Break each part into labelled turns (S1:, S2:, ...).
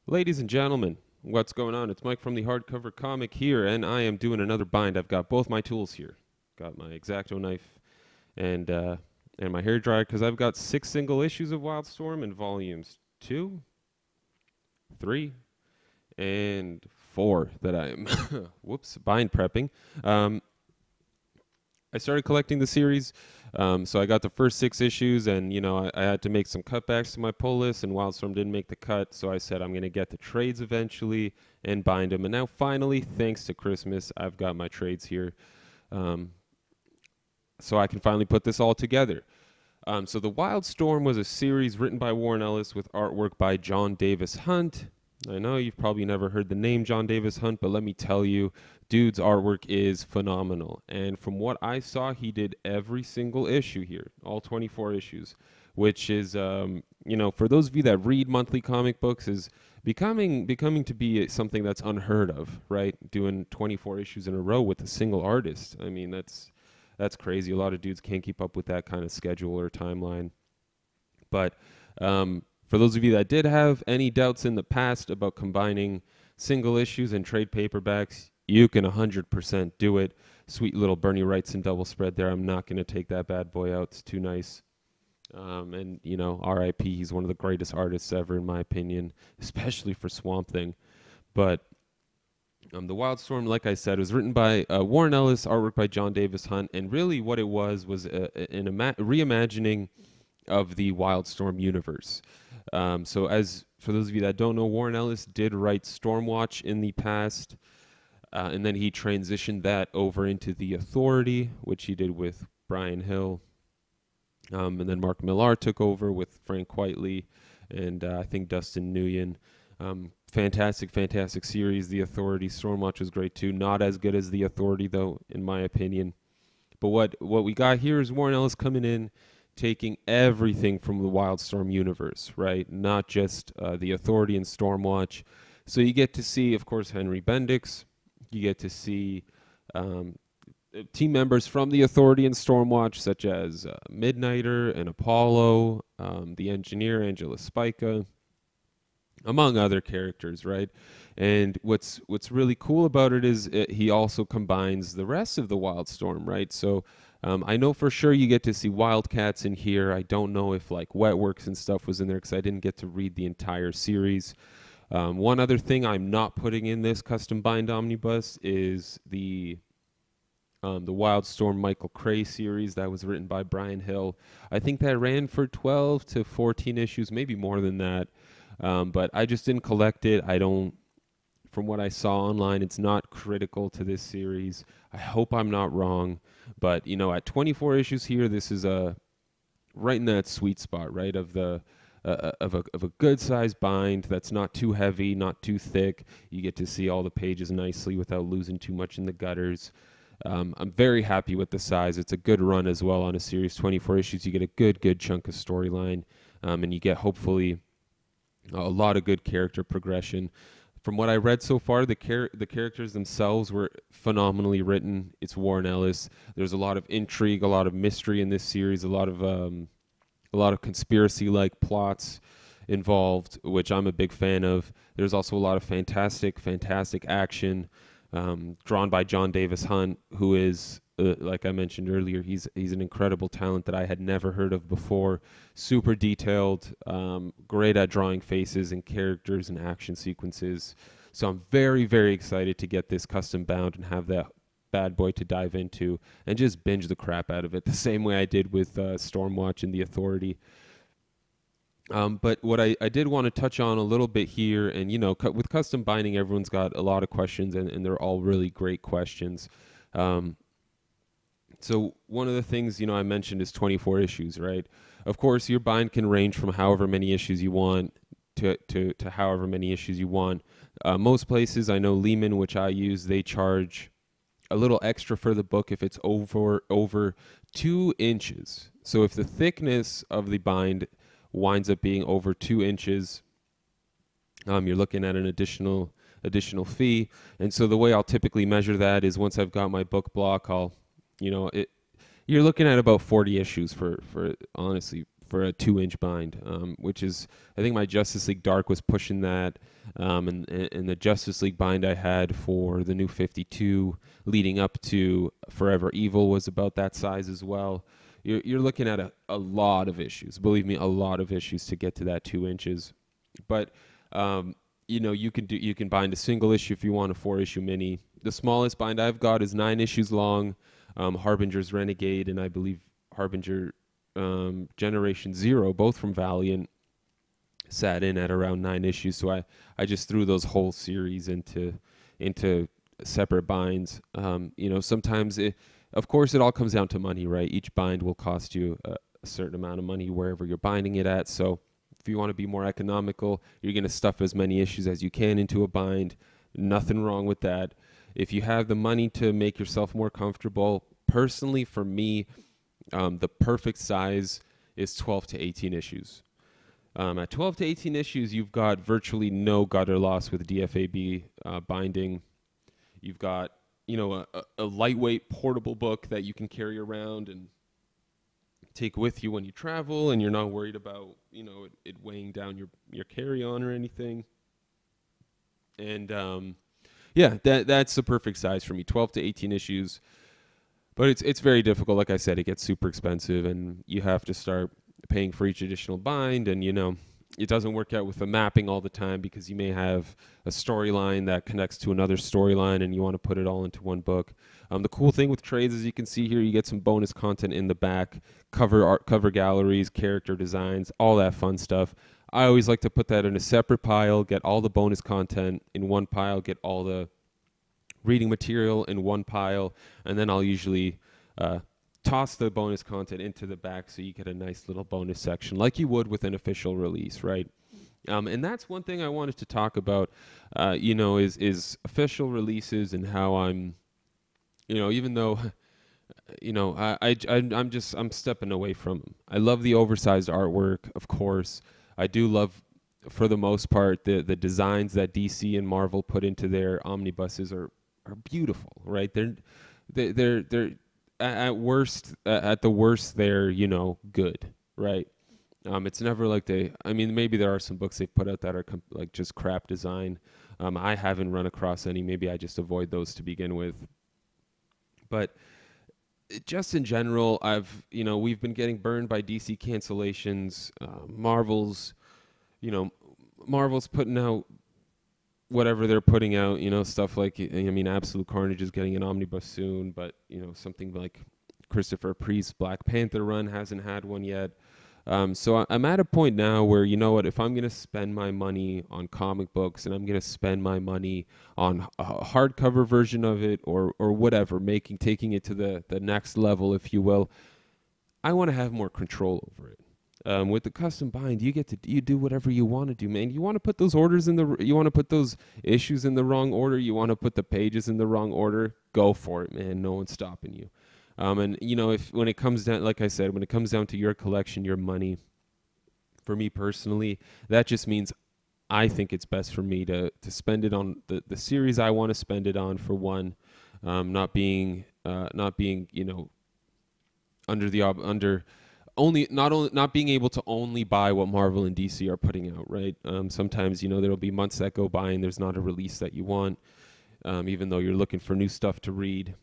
S1: Ladies and gentlemen, what's going on? It's Mike from the Hardcover Comic here, and I am doing another bind. I've got both my tools here. Got my X-Acto knife and my hair dryer because I've got 6 single issues of Wildstorm in volumes 2, 3, and 4 that I'm bind prepping. Um, I started collecting the series, so I got the first 6 issues, and I had to make some cutbacks to my pull list, and Wildstorm didn't make the cut, so I said I'm going to get the trades eventually and bind them. And now finally, thanks to Christmas, I've got my trades here, um, so I can finally put this all together. So the Wildstorm was a series written by Warren Ellis with artwork by John Davis Hunt. I know you've probably never heard the name John Davis Hunt, but let me tell you, dude's artwork is phenomenal. And from what I saw, he did every single issue here, all 24 issues, which is, for those of you that read monthly comic books, is becoming to be something that's unheard of, right? Doing 24 issues in a row with a single artist. I mean, that's crazy. A lot of dudes can't keep up with that kind of schedule or timeline. But for those of you that did have any doubts in the past about combining single issues and trade paperbacks, you can 100% do it. Sweet little Bernie Wrightson double spread there. I'm not going to take that bad boy out. It's too nice. And, R.I.P. He's one of the greatest artists ever, in my opinion, especially for Swamp Thing. But the Wildstorm, like I said, was written by Warren Ellis, artwork by John Davis Hunt, and really what it was an reimagining of the Wildstorm universe. So as for those of you that don't know, Warren Ellis did write Stormwatch in the past, and then he transitioned that over into The Authority, which he did with Brian Hill. And then Mark Millar took over with Frank Quitely and I think Dustin Nguyen. Fantastic series, The Authority. Stormwatch was great too. Not as good as The Authority, though, in my opinion. But what we got here is Warren Ellis coming in, taking everything from the Wildstorm universe, right? Not just The Authority and Stormwatch. So you get to see, of course, Henry Bendix. You get to see team members from The Authority and Stormwatch, such as Midnighter and Apollo, the Engineer, Angela Spica, among other characters, right? And what's really cool about it is he also combines the rest of the Wildstorm, right? So I know for sure you get to see Wildcats in here. I don't know if like Wetworks and stuff was in there because I didn't get to read the entire series. One other thing I'm not putting in this custom bind omnibus is the Wildstorm Michael Cray series that was written by Brian Hill. I think that ran for 12 to 14 issues, maybe more than that. But I just didn't collect it. From what I saw online, it's not critical to this series. I hope I'm not wrong. But, at 24 issues here, this is right in that sweet spot, right, of a good sized bind that's not too heavy, not too thick. You get to see all the pages nicely without losing too much in the gutters. I'm very happy with the size. It's a good run as well on a series. 24 issues, you get a good chunk of storyline, and you get hopefully a lot of good character progression. From what I read so far, the characters themselves were phenomenally written. It's Warren Ellis. There's a lot of intrigue, a lot of mystery in this series, a lot of conspiracy-like plots involved, which I'm a big fan of. There's also a lot of fantastic action, drawn by John Davis Hunt, who is, like I mentioned earlier, he's an incredible talent that I had never heard of before. Super detailed, great at drawing faces and characters and action sequences. So I'm very excited to get this custom bound and have that bad boy to dive into and just binge the crap out of it the same way I did with Stormwatch and The Authority. But what I did want to touch on a little bit here, and with custom binding, everyone's got a lot of questions, and they're all really great questions. So one of the things I mentioned is 24 issues, right? Of course, your bind can range from however many issues you want to however many issues you want. Most places, I know Lehman, which I use, they charge a little extra for the book if it's over 2 inches. So if the thickness of the bind winds up being over 2 inches, you're looking at an additional fee. And so the way I'll typically measure that is once I've got my book block, you're looking at about 40 issues for honestly for a 2-inch bind, which is, I think my Justice League Dark was pushing that, and the Justice League bind I had for the New 52 leading up to Forever Evil was about that size as well. You're looking at a lot of issues, believe me, a lot of issues to get to that 2 inches. But you can bind a single issue if you want, a 4-issue mini. The smallest bind I've got is 9 issues long. Harbinger's Renegade and I believe Harbinger Generation Zero, both from Valiant, sat in at around 9 issues. So I just threw those whole series into separate binds. Sometimes of course it all comes down to money, right? Each bind will cost you a certain amount of money wherever you're binding it at. So if you want to be more economical, you're going to stuff as many issues as you can into a bind. Nothing wrong with that. If you have the money to make yourself more comfortable, personally for me, the perfect size is 12 to 18 issues. At 12 to 18 issues, you've got virtually no gutter loss with DFAB binding. You've got, a lightweight portable book that you can carry around and take with you when you travel, and you're not worried about, it weighing down your carry-on or anything. And that's the perfect size for me, 12 to 18 issues. But it's very difficult. Like I said, it gets super expensive, and you have to start paying for each additional bind, and it doesn't work out with the mapping all the time because you may have a storyline that connects to another storyline and you want to put it all into one book. The cool thing with trades, as you can see here, you get some bonus content in the back, cover art, cover galleries, character designs, all that fun stuff. I always like to put that in a separate pile, get all the bonus content in one pile, get all the reading material in one pile, and then I'll usually toss the bonus content into the back so you get a nice little bonus section like you would with an official release, right? And that's one thing I wanted to talk about, is official releases and how I'm, even though, I'm stepping away from them. I love the oversized artwork, of course. I do love, for the most part, the designs that DC and Marvel put into their omnibuses are beautiful, right? They're at the worst, they're, good, right? It's never like maybe there are some books they've put out that are like just crap design. I haven't run across any. Maybe I just avoid those to begin with. But just in general, we've been getting burned by DC cancellations. Marvel's putting out whatever they're putting out, stuff like, Absolute Carnage is getting an omnibus soon, but, something like Christopher Priest's Black Panther run hasn't had one yet. So I'm at a point now where, if I'm going to spend my money on comic books and I'm going to spend my money on a hardcover version of it or whatever, taking it to the next level, if you will, I want to have more control over it. With the custom bind, you do whatever you want to do, man. You want to put those you want to put those issues in the wrong order. You want to put the pages in the wrong order. Go for it, man. No one's stopping you. When it comes down, like I said, when it comes down to your collection, your money, for me personally, that just means I think it's best for me to spend it on the series I want to spend it on, for one, not being not being able to only buy what Marvel and DC are putting out, right? Sometimes, there'll be months that go by and there's not a release that you want, even though you're looking for new stuff to read.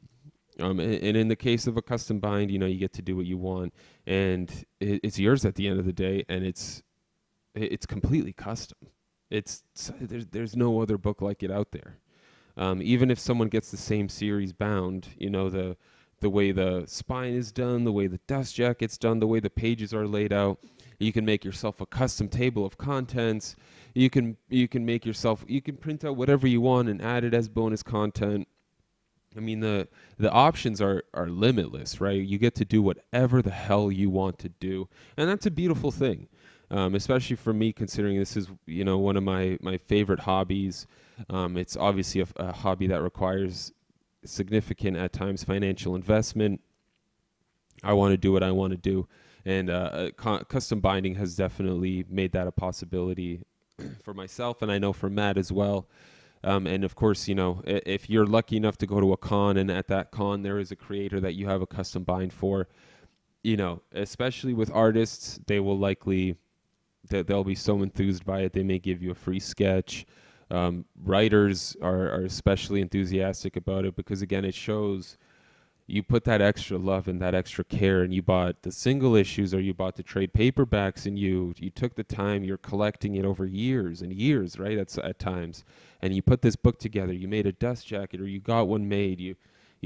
S1: And in the case of a custom bind, you get to do what you want, and it's yours at the end of the day, and it's completely custom. There's no other book like it out there. Even if someone gets the same series bound, the way the spine is done, the way the dust jacket's done, the way the pages are laid out. You can make yourself a custom table of contents. You can print out whatever you want and add it as bonus content. The options are limitless, right? You get to do whatever the hell you want to do, and that's a beautiful thing. Especially for me, considering this is one of my favorite hobbies. It's obviously a hobby that requires significant, at times, financial investment. I want to do what I want to do, and custom binding has definitely made that a possibility for myself, and I know for Matt as well. And of course, if you're lucky enough to go to a con and at that con there is a creator that you have a custom bind for, you know, especially with artists, they will likely they'll be so enthused by it, they may give you a free sketch. Writers are especially enthusiastic about it because again, it shows you put that extra love and that extra care, and you bought the single issues or you bought the trade paperbacks, and you took the time, you're collecting it over years and years, right? That's at times, and you put this book together, you made a dust jacket or you got one made, you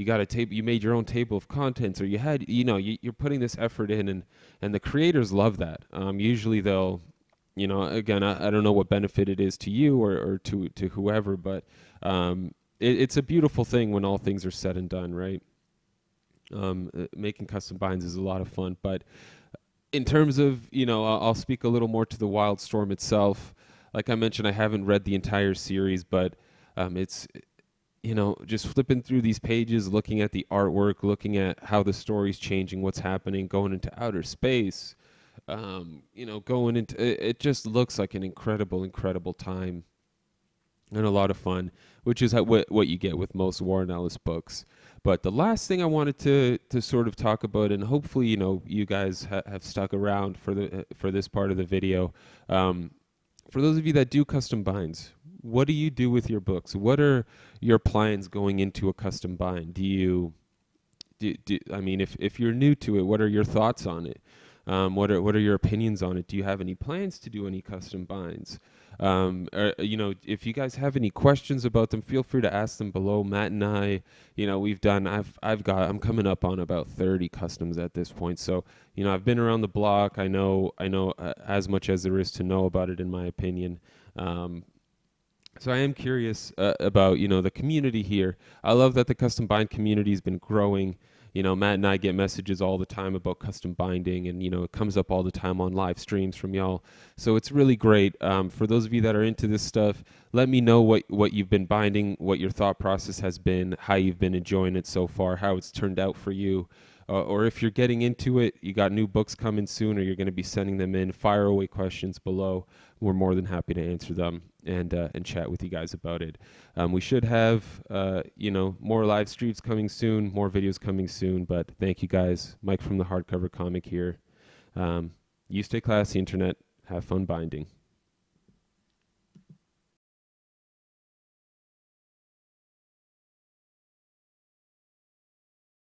S1: got a table, you made your own table of contents, or you had, you know, you're putting this effort in, and the creators love that. Usually they'll, you know, again, I don't know what benefit it is to you or to whoever, but it's a beautiful thing when all things are said and done, right? Making custom binds is a lot of fun, but in terms of, you know, I'll speak a little more to the Wildstorm itself. Like I mentioned, I haven't read the entire series, but it's, you know, just flipping through these pages, looking at the artwork, looking at how the story's changing, what's happening, going into outer space, you know, going into it just looks like an incredible time and a lot of fun, which is what you get with most Warren Ellis books. But the last thing I wanted to sort of talk about, and hopefully, you know, you guys have stuck around for the for this part of the video. For those of you that do custom binds, what do you do with your books? What are your plans going into a custom bind? I mean, if you're new to it, what are your thoughts on it? What are your opinions on it? Do you have any plans to do any custom binds? You know, if you guys have any questions about them, feel free to ask them below. Matt and I, you know, I'm coming up on about 30 customs at this point. So, you know, I've been around the block. I know as much as there is to know about it, in my opinion. So I am curious about, you know, the community here. I love that the custom bind community has been growing. You know, Matt and I get messages all the time about custom binding, and, you know, it comes up all the time on live streams from y'all. So it's really great. For those of you that are into this stuff, let me know what you've been binding, what your thought process has been, how you've been enjoying it so far, how it's turned out for you. Or if you're getting into it, you got new books coming soon, or you're going to be sending them in, fire away questions below. We're more than happy to answer them and chat with you guys about it. We should have, you know, more live streams coming soon, more videos coming soon. But thank you guys. Mike from the Hardcover Comic here. You stay classy, internet. Have fun binding.